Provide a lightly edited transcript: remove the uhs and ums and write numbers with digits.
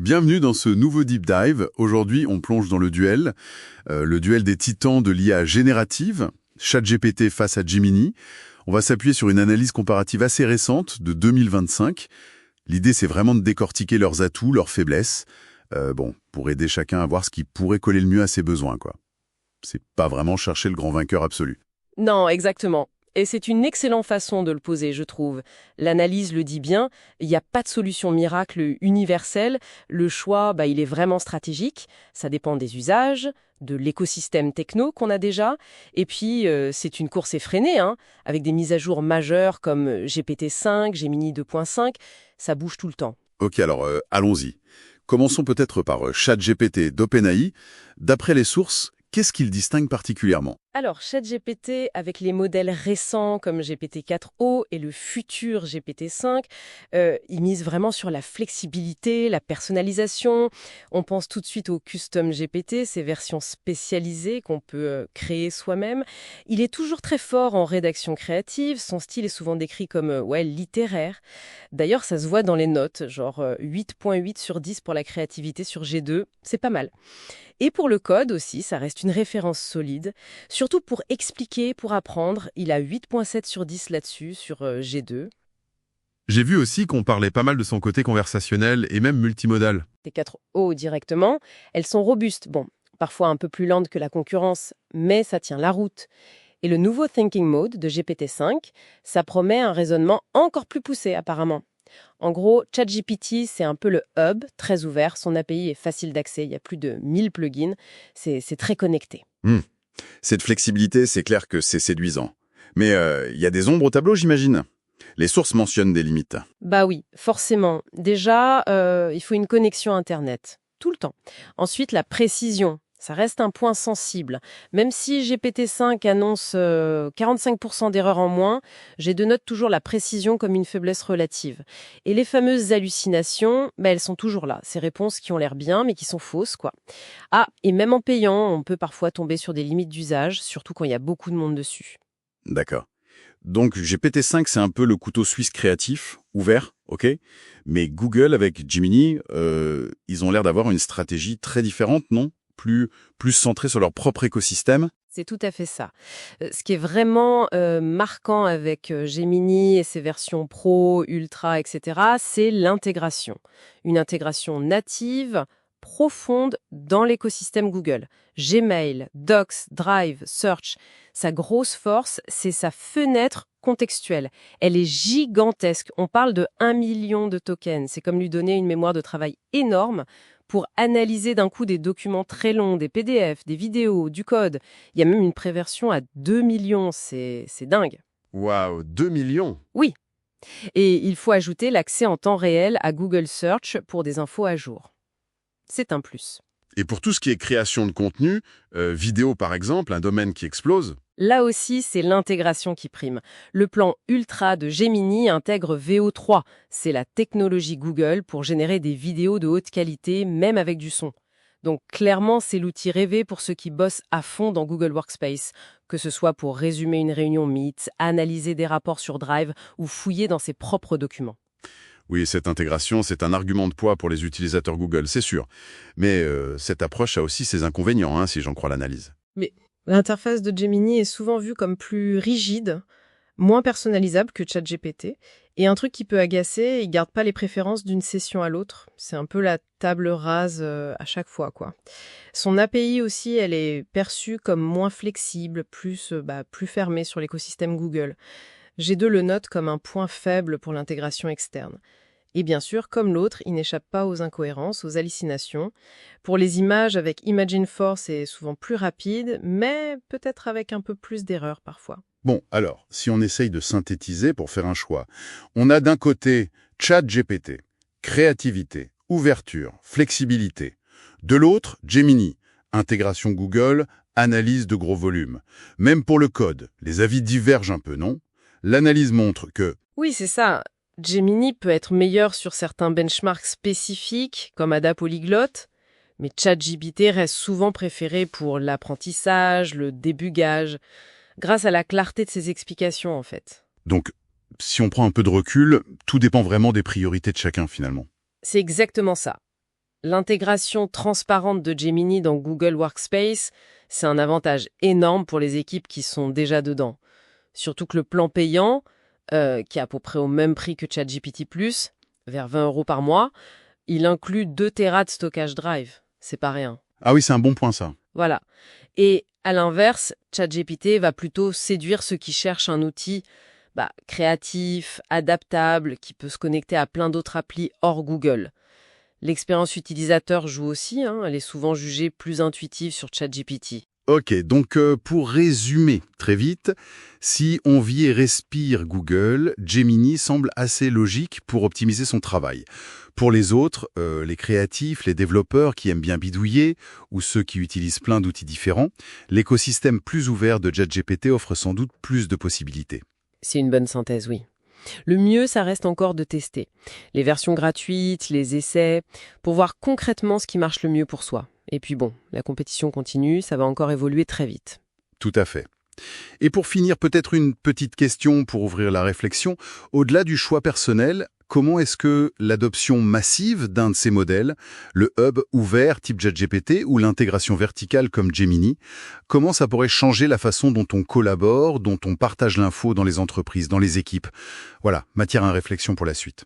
Bienvenue dans ce nouveau Deep Dive. Aujourd'hui, on plonge dans le duel des titans de l'IA générative, ChatGPT face à Gemini. On va s'appuyer sur une analyse comparative assez récente de 2025. L'idée, c'est vraiment de décortiquer leurs atouts, leurs faiblesses, pour aider chacun à voir ce qui pourrait coller le mieux à ses besoins, quoi. C'est pas vraiment chercher le grand vainqueur absolu. Non, exactement. Et c'est une excellente façon de le poser, je trouve. L'analyse le dit bien, il n'y a pas de solution miracle universelle. Le choix, il est vraiment stratégique. Ça dépend des usages, de l'écosystème techno qu'on a déjà. Et puis, c'est une course effrénée, avec des mises à jour majeures comme GPT-5, Gemini 2.5. Ça bouge tout le temps. Ok, alors allons-y. Commençons peut-être par ChatGPT d'OpenAI. D'après les sources, qu'est-ce qu'il distingue particulièrement ? Alors, ChatGPT, avec les modèles récents comme GPT-4o et le futur GPT-5, il mise vraiment sur la flexibilité, la personnalisation. On pense tout de suite au Custom GPT, ces versions spécialisées qu'on peut créer soi-même. Il est toujours très fort en rédaction créative. Son style est souvent décrit comme littéraire. D'ailleurs, ça se voit dans les notes, genre 8.8 sur 10 pour la créativité sur G2. C'est pas mal. Et pour le code aussi, ça reste une référence solide. Surtout pour expliquer, pour apprendre, il a 8.7 sur 10 là-dessus, sur G2. J'ai vu aussi qu'on parlait pas mal de son côté conversationnel et même multimodal. Les 4O directement, elles sont robustes. Bon, parfois un peu plus lentes que la concurrence, mais ça tient la route. Et le nouveau Thinking Mode de GPT-5, ça promet un raisonnement encore plus poussé apparemment. En gros, ChatGPT, c'est un peu le hub, très ouvert. Son API est facile d'accès, il y a plus de 1000 plugins. C'est très connecté. Cette flexibilité, c'est clair que c'est séduisant. Mais il y a des ombres au tableau, j'imagine. Les sources mentionnent des limites. Bah oui, forcément. Déjà, il faut une connexion Internet, tout le temps. Ensuite, la précision. Ça reste un point sensible. Même si GPT-5 annonce 45% d'erreurs en moins, G2 note toujours la précision comme une faiblesse relative. Et les fameuses hallucinations, elles sont toujours là. Ces réponses qui ont l'air bien, mais qui sont fausses, quoi. Ah, et même en payant, on peut parfois tomber sur des limites d'usage, surtout quand il y a beaucoup de monde dessus. D'accord. Donc GPT-5, c'est un peu le couteau suisse créatif, ouvert, ok. Mais Google, avec Gemini, ils ont l'air d'avoir une stratégie très différente, non ? Plus centré sur leur propre écosystème. C'est tout à fait ça. Ce qui est vraiment marquant avec Gemini et ses versions Pro, Ultra, etc., c'est l'intégration. Une intégration native, profonde dans l'écosystème Google. Gmail, Docs, Drive, Search, sa grosse force, c'est sa fenêtre contextuelle. Elle est gigantesque. On parle de 1 million de tokens. C'est comme lui donner une mémoire de travail énorme pour analyser d'un coup des documents très longs, des PDF, des vidéos, du code. Il y a même une préversion à 2 millions, c'est dingue. Waouh, 2 millions! Oui, et il faut ajouter l'accès en temps réel à Google Search pour des infos à jour. C'est un plus. Et pour tout ce qui est création de contenu, vidéo par exemple, un domaine qui explose. Là aussi, c'est l'intégration qui prime. Le plan Ultra de Gemini intègre VO3. C'est la technologie Google pour générer des vidéos de haute qualité, même avec du son. Donc clairement, c'est l'outil rêvé pour ceux qui bossent à fond dans Google Workspace, que ce soit pour résumer une réunion Meet, analyser des rapports sur Drive ou fouiller dans ses propres documents. Oui, cette intégration, c'est un argument de poids pour les utilisateurs Google, c'est sûr. Mais cette approche a aussi ses inconvénients, si j'en crois l'analyse. Mais l'interface de Gemini est souvent vue comme plus rigide, moins personnalisable que ChatGPT. Et un truc qui peut agacer, il garde pas les préférences d'une session à l'autre. C'est un peu la table rase à chaque fois, quoi. Son API aussi, elle est perçue comme moins flexible, plus fermée sur l'écosystème Google. G2 le note comme un point faible pour l'intégration externe. Et bien sûr, comme l'autre, il n'échappe pas aux incohérences, aux hallucinations. Pour les images, avec Imagen4, c'est souvent plus rapide, mais peut-être avec un peu plus d'erreurs parfois. Bon, alors, si on essaye de synthétiser pour faire un choix, on a d'un côté ChatGPT, créativité, ouverture, flexibilité. De l'autre, Gemini, intégration Google, analyse de gros volumes. Même pour le code, les avis divergent un peu, non ? L'analyse montre que... Oui, c'est ça. Gemini peut être meilleur sur certains benchmarks spécifiques, comme Ada Polyglot, mais ChatGPT reste souvent préféré pour l'apprentissage, le débugage, grâce à la clarté de ses explications, en fait. Donc, si on prend un peu de recul, tout dépend vraiment des priorités de chacun, finalement. C'est exactement ça. L'intégration transparente de Gemini dans Google Workspace, c'est un avantage énorme pour les équipes qui sont déjà dedans. Surtout que le plan payant, qui est à peu près au même prix que ChatGPT+, vers 20 € par mois, il inclut 2 Tera de stockage Drive. C'est pas rien. Ah oui, c'est un bon point ça. Voilà. Et à l'inverse, ChatGPT va plutôt séduire ceux qui cherchent un outil créatif, adaptable, qui peut se connecter à plein d'autres applis hors Google. L'expérience utilisateur joue aussi, elle est souvent jugée plus intuitive sur ChatGPT. Ok, donc pour résumer très vite, si on vit et respire Google, Gemini semble assez logique pour optimiser son travail. Pour les autres, les créatifs, les développeurs qui aiment bien bidouiller, ou ceux qui utilisent plein d'outils différents, l'écosystème plus ouvert de ChatGPT offre sans doute plus de possibilités. C'est une bonne synthèse, oui. Le mieux, ça reste encore de tester. Les versions gratuites, les essais, pour voir concrètement ce qui marche le mieux pour soi. Et puis bon, la compétition continue, ça va encore évoluer très vite. Tout à fait. Et pour finir, peut-être une petite question pour ouvrir la réflexion. Au-delà du choix personnel, comment est-ce que l'adoption massive d'un de ces modèles, le hub ouvert type ChatGPT ou l'intégration verticale comme Gemini, comment ça pourrait changer la façon dont on collabore, dont on partage l'info dans les entreprises, dans les équipes? Voilà, matière à réflexion pour la suite.